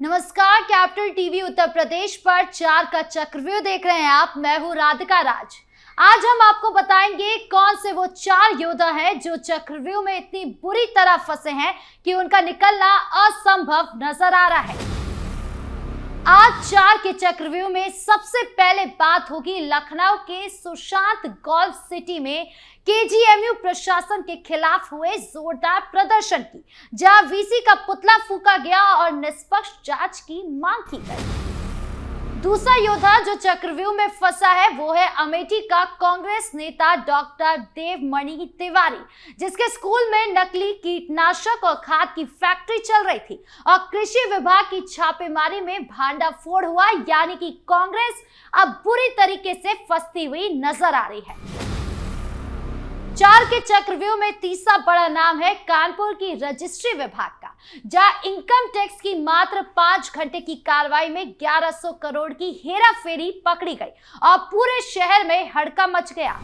नमस्कार, capital TV Uttar Pradesh पर 4 का चक्रव्यूह देख रहे हैं आप। मैं हूं राधिका राज। आज हम आपको बताएंगे कौन से वो 4 योद्धा हैं जो चक्रव्यूह में इतनी बुरी तरह फंसे हैं कि उनका निकलना असंभव नजर आ रहा है। आज 4 के चक्रव्यूह में सबसे पहले बात होगी लखनऊ के सुशांत गोल्फ सिटी में केजीएमयू प्रशासन के खिलाफ हुए जोरदार प्रदर्शन की, जहां वीसी का पुतला फूंका गया और निष्पक्ष जांच की मांग की गई। दूसरा योद्धा जो चक्रव्यूह में फंसा है वो है अमेठी का कांग्रेस नेता डॉक्टर देवमणि तिवारी, जिसके स्कूल में नकली कीटनाशक और खाद की फैक्ट्री चल रही थी और कृषि विभाग की छापेमारी में भांडाफोड़ हुआ। यानी कि कांग्रेस अब बुरी तरीके से फंसती हुई नजर आ रही है। 4 के चक्रव्यूह में तीसरा बड़ा नाम है कानपुर की रजिस्ट्री विभाग का, जहां इनकम टैक्स की मात्र 5 घंटे की कार्रवाई में 1100 करोड़ की हेराफेरी पकड़ी गई और पूरे शहर में हड़कंप मच गया।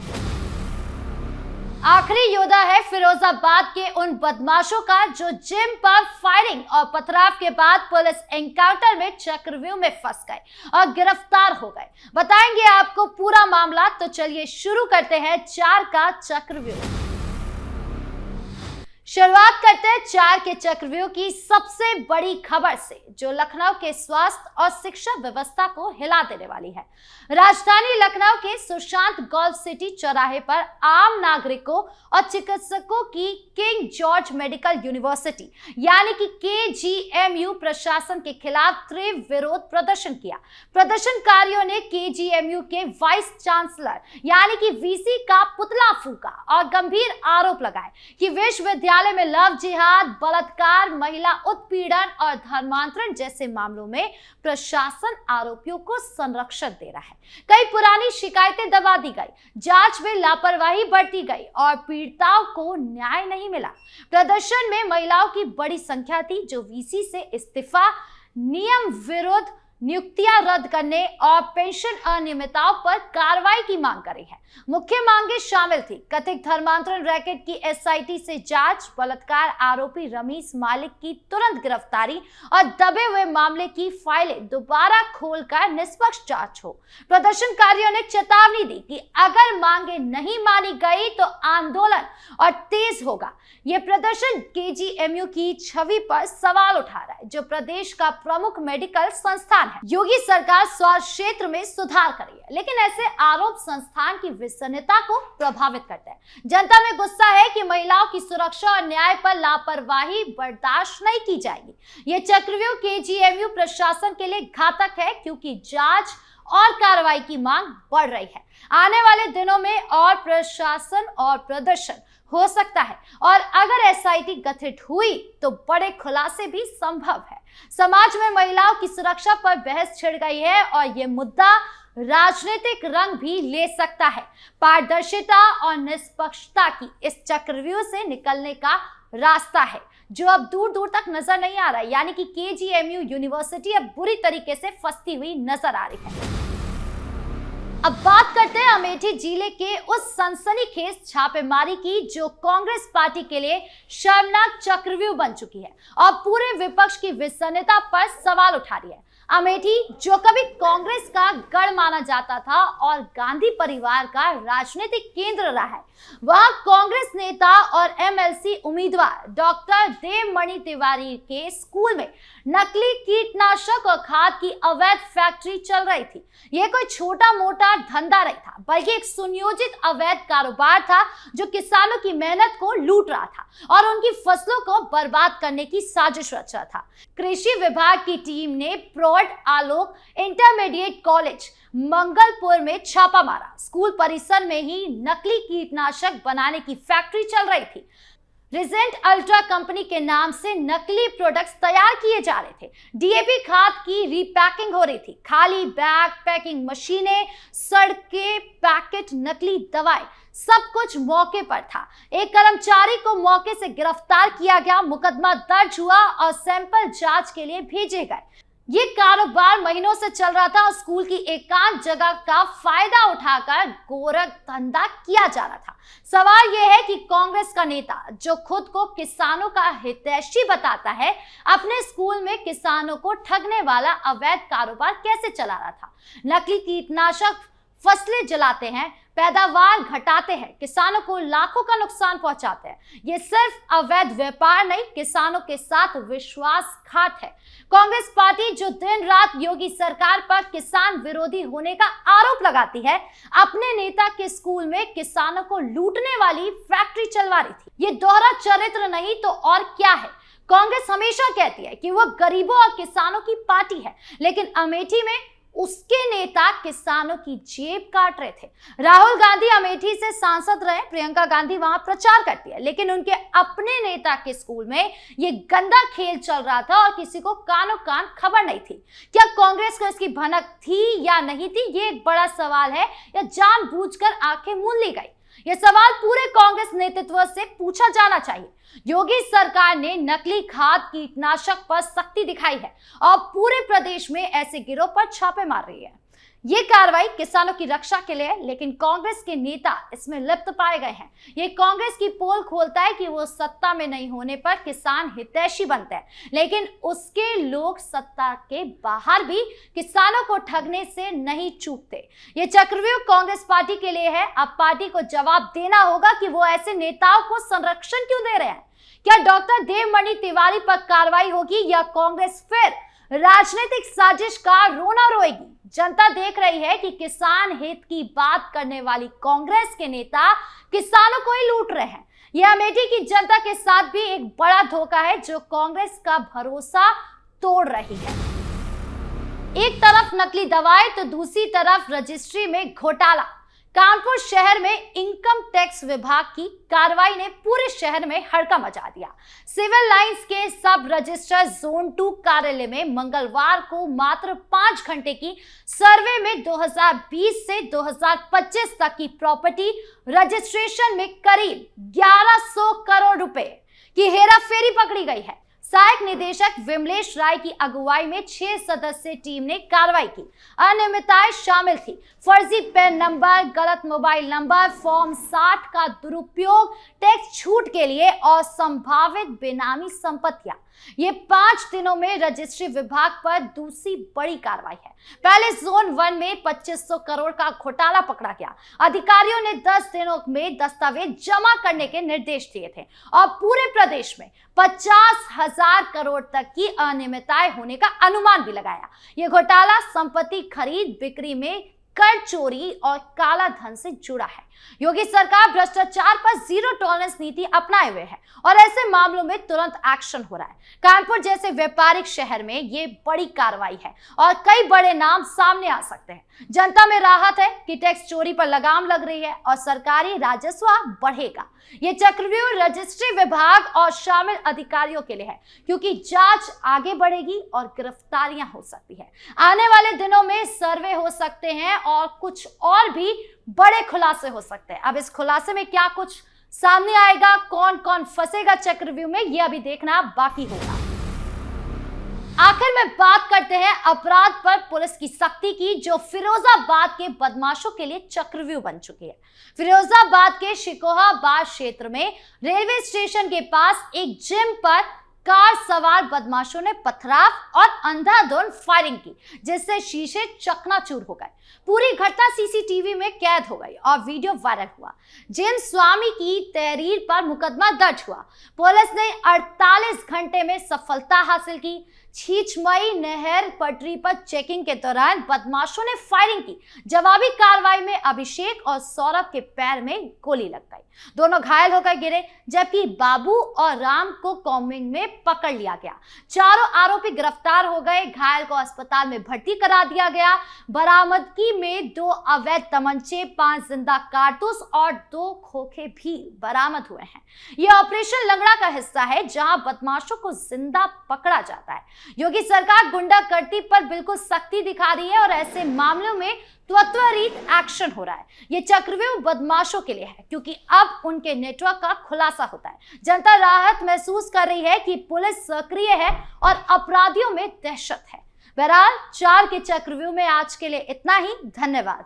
आखिरी योद्धा है फिरोजाबाद के उन बदमाशों का जो जिम पर फायरिंग और पथराव के बाद पुलिस एनकाउंटर में चक्रव्यूह में फंस गए और गिरफ्तार हो गए। बताएंगे आपको पूरा मामला, तो चलिए शुरू करते हैं 4 का चक्रव्यूह। शुरुआत करते हैं 4 के चक्रव्यूह की सबसे बड़ी खबर से, जो लखनऊ के स्वास्थ्य और शिक्षा व्यवस्था को हिला देने वाली है। राजधानी लखनऊ के सुशांत गोल्फ सिटी चौराहे पर आम नागरिकों और चिकित्सकों की किंग जॉर्ज मेडिकल यूनिवर्सिटी यानी कि केजीएमयू प्रशासन के खिलाफ तीव्र विरोध प्रदर्शन किया। प्रदर्शनकारियों ने केजीएमयू के वाइस चांसलर यानी कि वीसी का पुतला फूंका और गंभीर आरोप लगाए कि विश्वविद्यालय में लव जिहाद, बलात्कार, महिला उत्पीड़न और धर्मांतरण जैसे मामलों में प्रशासन आरोपियों को संरक्षण दे रहा है। कई पुरानी शिकायतें दबा दी गई, जांच में लापरवाही बरती गई और पीड़िताओं को न्याय नहीं मिला। प्रदर्शन में महिलाओं की बड़ी संख्या थी जो वीसी से इस्तीफा, नियम विरुद्ध नियुक्तियां रद्द करने और पेंशन अनियमितताओं पर कार्रवाई की मांग कर रही है। मुख्य मांगे शामिल थी कथित धर्मांतरण रैकेट की एसआईटी से जांच, बलात्कार आरोपी रमीश मालिक की तुरंत गिरफ्तारी और दबे हुए मामले की फाइलें दोबारा खोलकर निष्पक्ष जांच हो। प्रदर्शनकारियों ने चेतावनी दी कि अगर मांगे नहीं मानी गई तो आंदोलन और तेज होगा। यह प्रदर्शन केजीएमयू की छवि पर सवाल उठा रहा है, जो प्रदेश का प्रमुख मेडिकल संस्थान है। योगी सरकार स्वास्थ्य क्षेत्र में सुधार कर रही है, लेकिन ऐसे आरोप संस्थान की विश्वसनीयता को प्रभावित करते हैं। जनता में गुस्सा है कि महिलाओं की सुरक्षा और न्याय पर लापरवाही बर्दाश्त नहीं की जाएगी। यह चक्रव्यूह केजीएमयू प्रशासन के लिए घातक है, क्योंकि जांच और कार्रवाई की मांग बढ़ रही है। आने वाले दिनों में और प्रशासन और प्रदर्शन हो सकता है और अगर एसआईटी गठित हुई तो बड़े खुलासे भी संभव है। समाज में महिलाओं की सुरक्षा पर बहस छिड़ गई है और यह मुद्दा राजनीतिक रंग भी ले सकता है। पारदर्शिता और निष्पक्षता की इस चक्रव्यूह से निकलने का रास्ता है जो अब दूर दूर तक नजर नहीं आ रहा है। यानी कि केजीएमयू यूनिवर्सिटी अब बुरी तरीके से फंसती हुई नजर आ रही है। अब बात करते हैं अमेठी जिले के उस सनसनीखेज छापेमारी की जो कांग्रेस पार्टी के लिए शर्मनाक चक्रव्यूह बन चुकी है और पूरे विपक्ष की विश्वसनीयता पर सवाल उठा रही है। अमेठी जो कभी कांग्रेस का गढ़ माना जाता था और गांधी परिवार का राजनीतिक केंद्र रहा है, वहां कांग्रेस नेता और एमएलसी उम्मीदवार डॉक्टर देवमणि तिवारी के स्कूल में नकली कीटनाशक और खाद की अवैध फैक्ट्री चल रही थी। यह कोई छोटा मोटा धंधा नहीं था, बल्कि एक सुनियोजित अवैध कारोबार था जो किसानों की मेहनत को लूट रहा था और उनकी फसलों को बर्बाद करने की साजिश रच रहा था। कृषि विभाग की टीम ने प्रौढ़ आलोक इंटरमीडिएट कॉलेज मंगलपुर में छापा मारा। स्कूल परिसर में ही नकली कीटनाशक बनाने की फैक्ट्री चल रही थी। रिजेंट अल्ट्रा कंपनी के नाम से नकली प्रोडक्ट्स तैयार किए जा रहे थे। डीएपी खाद की रीपैकिंग हो रही थी। खाली बैग, पैकिंग मशीनें, सड़कें, पैकेट, नकली दवाएं, सब कुछ मौके पर था। एक कर्मचारी को मौके से गिरफ्तार किया गया, मुकदमा दर्ज हुआ और सैंपल जांच के लिए भेजे गए। ये कारोबार महीनों से चल रहा था और स्कूल की एकांत जगह का फायदा उठाकर गोरख धंधा किया जा रहा था। सवाल यह है कि कांग्रेस का नेता जो खुद को किसानों का हितैषी बताता है, अपने स्कूल में किसानों को ठगने वाला अवैध कारोबार कैसे चला रहा था। नकली कीटनाशक फसलें जलाते हैं, पैदावार घटाते हैं, किसानों को लाखों का नुकसान पहुंचाते हैं। ये सिर्फ अवैध व्यापार नहीं, किसानों के साथ विश्वासघात है। कांग्रेस पार्टी जो दिन रात योगी सरकार पर किसान विरोधी होने का आरोप लगाती है, अपने नेता के स्कूल में किसानों को लूटने वाली फैक्ट्री चलवा रही थी। ये दोहरा चरित्र नहीं तो और क्या है। कांग्रेस हमेशा कहती है कि वो गरीबों और किसानों की पार्टी है, लेकिन अमेठी में उसके नेता किसानों की जेब काट रहे थे। राहुल गांधी अमेठी से सांसद रहे, प्रियंका गांधी वहां प्रचार करती है, लेकिन उनके अपने नेता के स्कूल में ये गंदा खेल चल रहा था और किसी को कानो कान खबर नहीं थी। क्या कांग्रेस को इसकी भनक थी या नहीं थी, ये एक बड़ा सवाल है, या जानबूझकर आंखें मूंद ली गई। यह सवाल पूरे कांग्रेस नेतृत्व से पूछा जाना चाहिए। योगी सरकार ने नकली खाद कीटनाशक पर सख्ती दिखाई है और पूरे प्रदेश में ऐसे गिरोह पर छापे मार रही है। ये कार्रवाई किसानों की रक्षा के लिए है, लेकिन कांग्रेस के नेता इसमें लिप्त पाए गए हैं। ये कांग्रेस की पोल खोलता है कि वो सत्ता में नहीं होने पर किसान हितैषी बनते हैं, लेकिन उसके लोग सत्ता के बाहर भी किसानों को ठगने से नहीं चूकते। ये चक्रव्यूह कांग्रेस पार्टी के लिए है। अब पार्टी को जवाब देना होगा कि वो ऐसे नेताओं को संरक्षण क्यों दे रहे हैं। क्या डॉक्टर देवमणि तिवारी पर कार्रवाई होगी या कांग्रेस फिर राजनीतिक साजिश का रोना रोएगी। जनता देख रही है कि किसान हित की बात करने वाली कांग्रेस के नेता किसानों को ही लूट रहे हैं। यह अमेठी की जनता के साथ भी एक बड़ा धोखा है जो कांग्रेस का भरोसा तोड़ रही है। एक तरफ नकली दवाएं तो दूसरी तरफ रजिस्ट्री में घोटाला। कानपुर शहर में इनकम टैक्स विभाग की कार्रवाई ने पूरे शहर में हड़कंप मचा दिया। सिविल लाइंस के सब रजिस्ट्रार जोन 2 कार्यालय में मंगलवार को मात्र 5 घंटे की सर्वे में 2020 से 2025 तक की प्रॉपर्टी रजिस्ट्रेशन में करीब 1100 करोड़ रुपए की हेराफेरी पकड़ी गई है। सहायक निदेशक विमलेश राय की अगुवाई में 6 सदस्यीय टीम ने कार्रवाई की। अनियमितताएं शामिल थी फर्जी पैन नंबर, गलत मोबाइल नंबर, फॉर्म 60 का दुरुपयोग, टैक्स छूट के लिए और संभावित बेनामी संपत्तियां। ये 5 दिनों में रजिस्ट्री विभाग पर दूसरी बड़ी कार्रवाई है। पहले जोन 1 में 2500 करोड़ का घोटाला पकड़ा गया। अधिकारियों ने 10 दिनों में दस्तावेज जमा करने के निर्देश दिए थे और पूरे प्रदेश में 50,000 करोड़ तक की अनियमितताएं होने का अनुमान भी लगाया। यह घोटाला संपत्ति खरीद बिक्री में कर चोरी और काला धन से जुड़ा है। योगी सरकार भ्रष्टाचार पर जीरो टॉलरेंस नीति अपनाए हुए है और ऐसे मामलों में तुरंत एक्शन हो रहा है। कानपुर जैसे व्यापारिक शहर में ये बड़ी कार्रवाई है और कई बड़े नाम सामने आ सकते हैं। जनता में राहत है कि टैक्स चोरी पर लगाम लग रही है और सरकारी राजस्व बढ़ेगा। ये चक्रव्यूह रजिस्ट्री विभाग और शामिल अधिकारियों के लिए है, क्योंकि जांच आगे बढ़ेगी और गिरफ्तारियां हो सकती है। आने वाले दिनों में सर्वे हो सकते हैं और कुछ और भी बड़े खुलासे हो सकते हैं। अब इस खुलासे में क्या कुछ सामने आएगा, कौन कौन फंसेगा चक्रव्यूह में, यह अभी देखना बाकी होगा। आखिर में बात करते हैं अपराध पर पुलिस की सख्ती की, जो फिरोजाबाद के बदमाशों के लिए चक्रव्यूह बन चुकी है। फिरोजाबाद के शिकोहाबाद क्षेत्र में रेलवे स्टेशन के पास एक जिम पर कार सवार बदमाशों ने पथराव और अंधाधुंध फायरिंग की, जिससे शीशे चकनाचूर हो गए। पूरी घटना सीसीटीवी में कैद हो गई और वीडियो वायरल हुआ। जिम स्वामी की तहरीर पर मुकदमा दर्ज हुआ। पुलिस ने 48 घंटे में सफलता हासिल की। छीछमई नहर पटरी पर चेकिंग के दौरान बदमाशों ने फायरिंग की। जवाबी कार्रवाई में अभिषेक और सौरभ के पैर में गोली लग गई। दोनों घायल होकर गिरे, जबकि बाबू और राम को कॉम्बिंग में पकड़ लिया गया। चारों आरोपी गिरफ्तार हो गए। घायल को अस्पताल में भर्ती करा दिया गया। बरामदगी में 2 अवैध तमंचे, 5 जिंदा कारतूस और 2 खोखे भी बरामद हुए हैं। यह ऑपरेशन लंगड़ा का हिस्सा है, जहां बदमाशों को जिंदा पकड़ा जाता है। योगी सरकार गुंडागर्दी पर बिल्कुल सख्ती दिखा रही है और ऐसे मामलों में त्वरित एक्शन हो रहा है। ये चक्रव्यूह बदमाशों के लिए है, क्योंकि अब उनके नेटवर्क का खुलासा होता है। जनता राहत महसूस कर रही है कि पुलिस सक्रिय है और अपराधियों में दहशत है। बहरहाल 4 के चक्रव्यूह में आज के लिए इतना ही। धन्यवाद।